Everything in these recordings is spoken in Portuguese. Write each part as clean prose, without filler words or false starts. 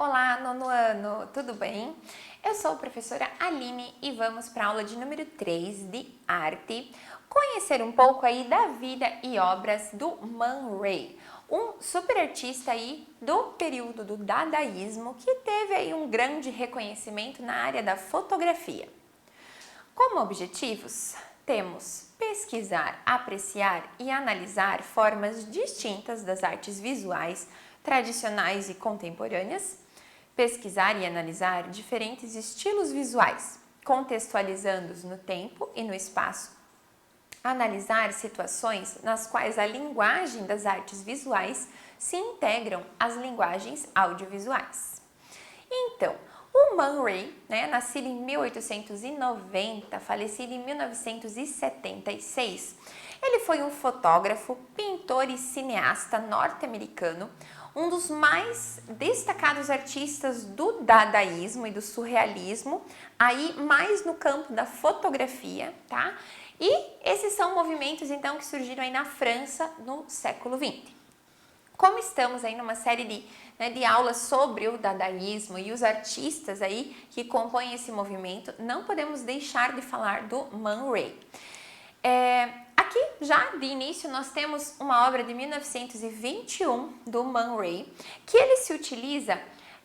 Olá, nono ano, tudo bem? Eu sou a professora Aline e vamos para a aula de número 3 de arte, conhecer um pouco aí da vida e obras do Man Ray, um super artista aí do período do dadaísmo que teve aí um grande reconhecimento na área da fotografia. Como objetivos, temos pesquisar, apreciar e analisar formas distintas das artes visuais tradicionais e contemporâneas, pesquisar e analisar diferentes estilos visuais, contextualizando-os no tempo e no espaço, analisar situações nas quais a linguagem das artes visuais se integram às linguagens audiovisuais. Então, o Man Ray, nascido em 1890, falecido em 1976, ele foi um fotógrafo, pintor e cineasta norte-americano, um dos mais destacados artistas do dadaísmo e do surrealismo, aí mais no campo da fotografia, tá? E esses são movimentos, então, que surgiram aí na França no século XX. Como estamos aí numa série de aulas sobre o dadaísmo e os artistas aí que compõem esse movimento, não podemos deixar de falar do Man Ray. Aqui, já de início, nós temos uma obra de 1921 do Man Ray, que ele se utiliza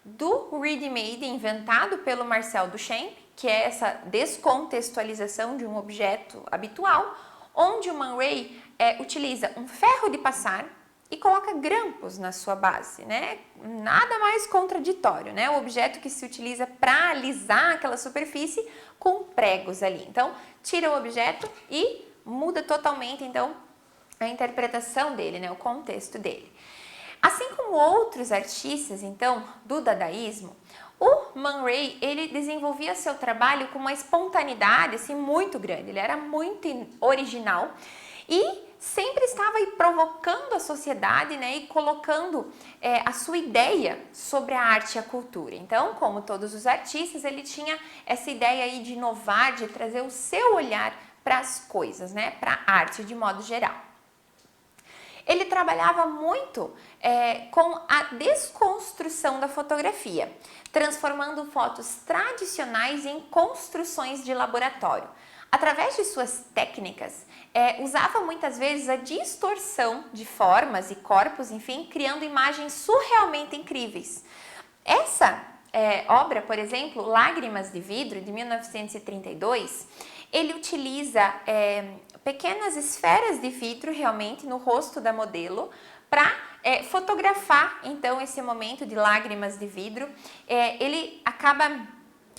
do ready-made inventado pelo Marcel Duchamp, que é essa descontextualização de um objeto habitual, onde o Man Ray utiliza um ferro de passar e coloca grampos na sua base, né? Nada mais contraditório, né? O objeto que se utiliza para alisar aquela superfície com pregos ali. Então, tira o objeto e muda totalmente, então, a interpretação dele, né? O contexto dele. Assim como outros artistas, então, do dadaísmo, o Man Ray, ele desenvolvia seu trabalho com uma espontaneidade, assim, muito grande. Ele era muito original e sempre estava aí provocando a sociedade, né, e colocando a sua ideia sobre a arte e a cultura. Então, como todos os artistas, ele tinha essa ideia aí de inovar, de trazer o seu olhar para as coisas, né, para a arte de modo geral. Ele trabalhava muito com a desconstrução da fotografia, transformando fotos tradicionais em construções de laboratório. Através de suas técnicas, usava muitas vezes a distorção de formas e corpos, enfim, criando imagens surrealmente incríveis. Essa obra, por exemplo, Lágrimas de Vidro, de 1932, ele utiliza pequenas esferas de vidro realmente no rosto da modelo para fotografar, então, esse momento de lágrimas de vidro. Ele acaba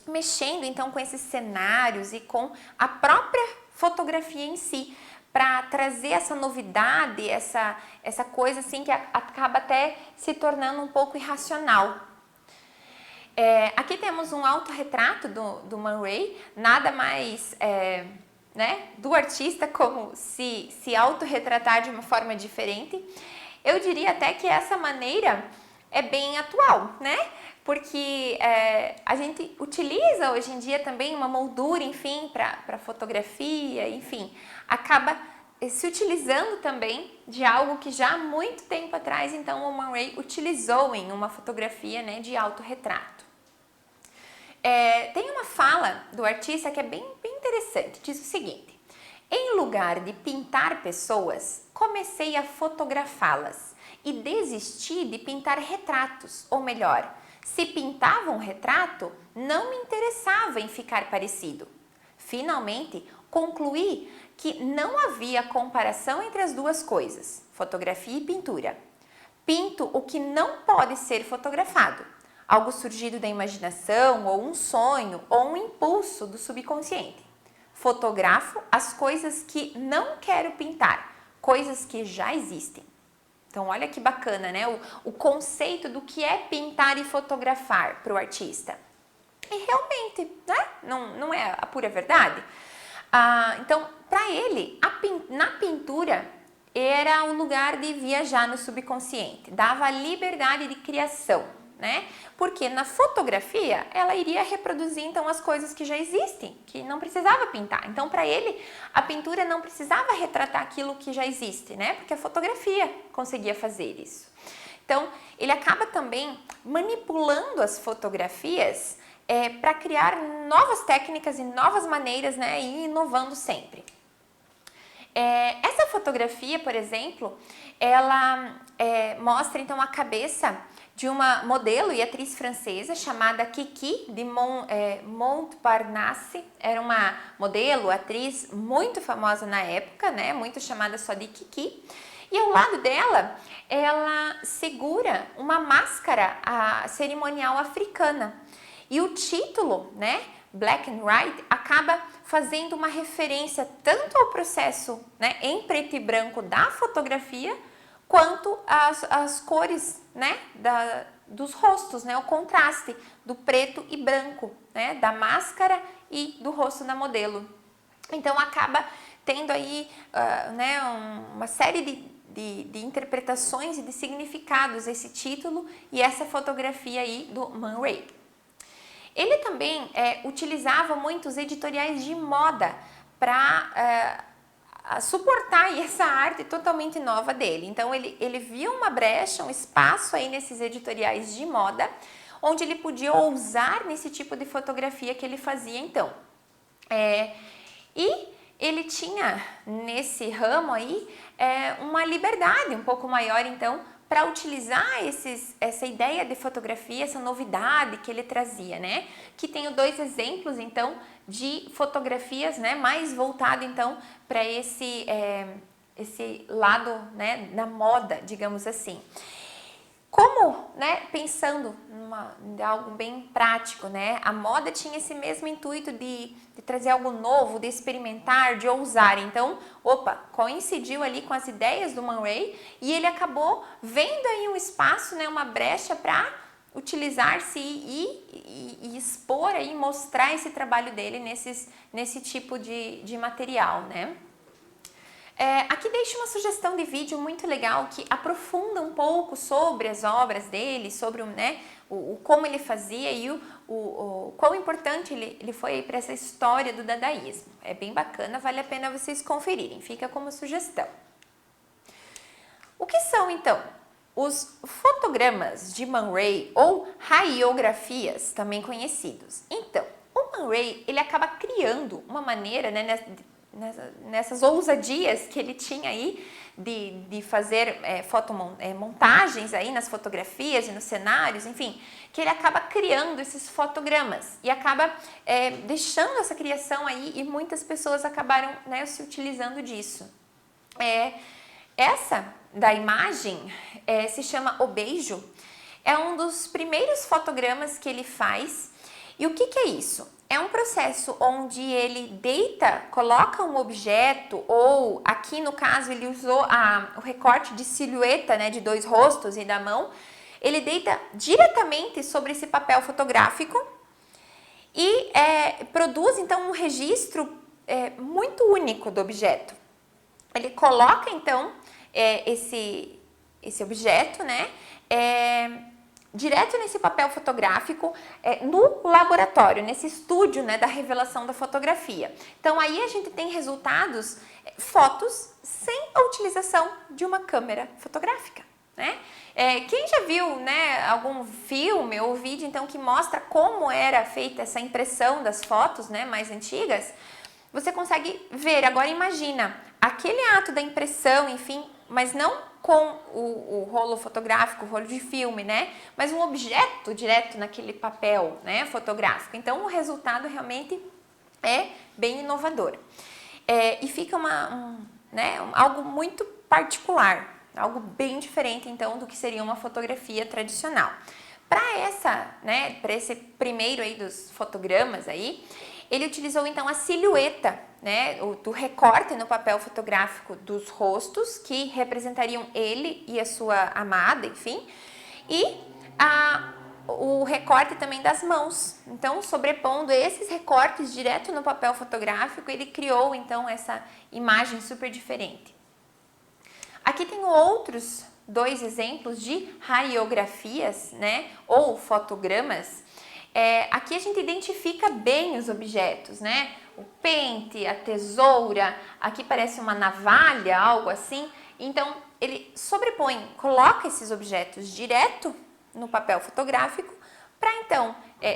mexendo então com esses cenários e com a própria fotografia em si, para trazer essa novidade, essa coisa assim que acaba até se tornando um pouco irracional. Aqui temos um autorretrato do Man Ray, nada mais do artista como se autorretratar de uma forma diferente. Eu diria até que essa maneira é bem atual, né? Porque a gente utiliza hoje em dia também uma moldura, enfim, para fotografia, enfim, acaba se utilizando também de algo que já há muito tempo atrás, então, o Man Ray utilizou em uma fotografia, né, de autorretrato. Tem uma fala do artista que é bem interessante, diz o seguinte: em lugar de pintar pessoas, comecei a fotografá-las e desisti de pintar retratos, ou melhor, se pintava um retrato, não me interessava em ficar parecido. Finalmente, concluí que não havia comparação entre as duas coisas, fotografia e pintura. Pinto o que não pode ser fotografado, algo surgido da imaginação, ou um sonho, ou um impulso do subconsciente. Fotografo as coisas que não quero pintar, coisas que já existem. Então, olha que bacana, né? O conceito do que é pintar e fotografar para o artista. E realmente, né? Não é a pura verdade? Então, para ele, na pintura era um lugar de viajar no subconsciente, dava liberdade de criação, né? Porque na fotografia ela iria reproduzir então as coisas que já existem, que não precisava pintar. Então, para ele, a pintura não precisava retratar aquilo que já existe, né? Porque a fotografia conseguia fazer isso. Então, ele acaba também manipulando as fotografias para criar novas técnicas e novas maneiras, né, e inovando sempre. Essa fotografia, por exemplo, ela mostra então a cabeça de uma modelo e atriz francesa chamada Kiki de Montparnasse. Era uma modelo, atriz muito famosa na época, né, muito chamada só de Kiki. E ao lado dela, ela segura uma máscara cerimonial africana. E o título, né, Black and White, acaba fazendo uma referência tanto ao processo, né, em preto e branco da fotografia, quanto às cores, né, dos rostos, né, o contraste do preto e branco, né, da máscara e do rosto da modelo. Então acaba tendo aí né, uma série de interpretações e de significados esse título e essa fotografia aí do Man Ray. Ele também utilizava muitos editoriais de moda para suportar essa arte totalmente nova dele. Então ele via uma brecha, um espaço aí nesses editoriais de moda, onde ele podia ousar nesse tipo de fotografia que ele fazia então. E ele tinha nesse ramo aí uma liberdade um pouco maior então para utilizar essa ideia de fotografia, essa novidade que ele trazia, né? Que tenho dois exemplos então de fotografias, né, mais voltado então para esse lado, né, da moda, digamos assim. Como, né, pensando em algo bem prático, né, a moda tinha esse mesmo intuito de trazer algo novo, de experimentar, de ousar. Então, coincidiu ali com as ideias do Man Ray e ele acabou vendo aí um espaço, né, uma brecha para utilizar-se e expor aí, mostrar esse trabalho dele nesse tipo de material, né. Aqui deixo uma sugestão de vídeo muito legal que aprofunda um pouco sobre as obras dele, sobre como ele fazia e o quão importante ele foi para essa história do dadaísmo. É bem bacana, vale a pena vocês conferirem, fica como sugestão. O que são então os fotogramas de Man Ray ou raiografias, também conhecidos? Então, o Man Ray ele acaba criando uma maneira, né, nessas ousadias que ele tinha aí de fazer montagens aí nas fotografias e nos cenários, enfim, que ele acaba criando esses fotogramas e acaba deixando essa criação aí e muitas pessoas acabaram, né, se utilizando disso. Essa da imagem se chama O Beijo, é um dos primeiros fotogramas que ele faz. E o que é isso? É um processo onde ele coloca um objeto, ou aqui no caso ele usou o recorte de silhueta, né, de dois rostos e da mão. Ele deita diretamente sobre esse papel fotográfico e produz então um registro muito único do objeto. Ele coloca então esse objeto, né, direto nesse papel fotográfico, no laboratório, nesse estúdio, né, da revelação da fotografia. Então aí a gente tem resultados, fotos sem a utilização de uma câmera fotográfica, né? Quem já viu, né, algum filme ou vídeo então que mostra como era feita essa impressão das fotos, né, mais antigas, você consegue ver. Agora imagina aquele ato da impressão, enfim, mas não com o rolo fotográfico, o rolo de filme, né? Mas um objeto direto naquele papel, né, fotográfico. Então, o resultado realmente é bem inovador. E fica algo muito particular, algo bem diferente, então, do que seria uma fotografia tradicional. Para esse primeiro aí dos fotogramas aí, ele utilizou então a silhueta, né, do recorte no papel fotográfico dos rostos, que representariam ele e a sua amada, enfim, e o recorte também das mãos. Então, sobrepondo esses recortes direto no papel fotográfico, ele criou então essa imagem super diferente. Aqui tenho outros dois exemplos de raiografias, né, ou fotogramas. Aqui a gente identifica bem os objetos, né? O pente, a tesoura, aqui parece uma navalha, algo assim. Então, ele sobrepõe, coloca esses objetos direto no papel fotográfico para então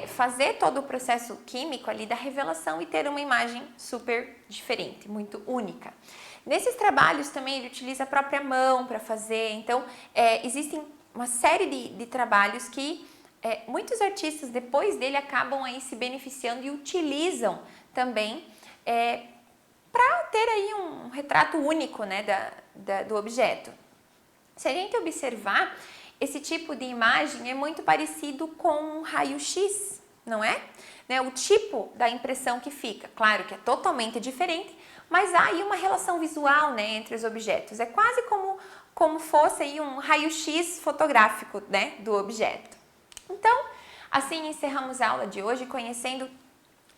fazer todo o processo químico ali da revelação e ter uma imagem super diferente, muito única. Nesses trabalhos também ele utiliza a própria mão para fazer, então existem uma série de trabalhos que muitos artistas depois dele acabam aí se beneficiando e utilizam também para ter aí um retrato único, né, do objeto. Se a gente observar, esse tipo de imagem é muito parecido com um raio-x, não é? Né? O tipo da impressão que fica, claro que é totalmente diferente, mas há aí uma relação visual, né, entre os objetos. É quase como fosse aí um raio-x fotográfico, né, do objeto. Então, assim encerramos a aula de hoje conhecendo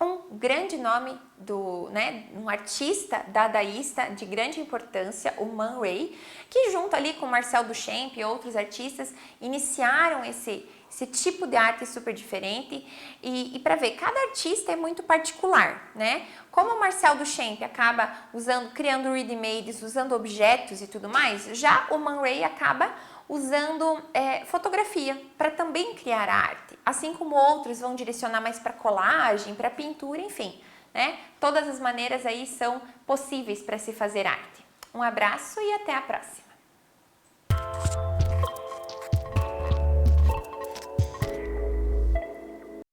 um grande nome um artista dadaísta de grande importância, o Man Ray, que junto ali com Marcel Duchamp e outros artistas iniciaram esse tipo de arte super diferente e para ver, cada artista é muito particular, né? Como o Marcel Duchamp acaba criando ready-mades, usando objetos e tudo mais, já o Man Ray acaba usando fotografia para também criar arte, assim como outros vão direcionar mais para colagem, para pintura, enfim, né? Todas as maneiras aí são possíveis para se fazer arte. Um abraço e até a próxima!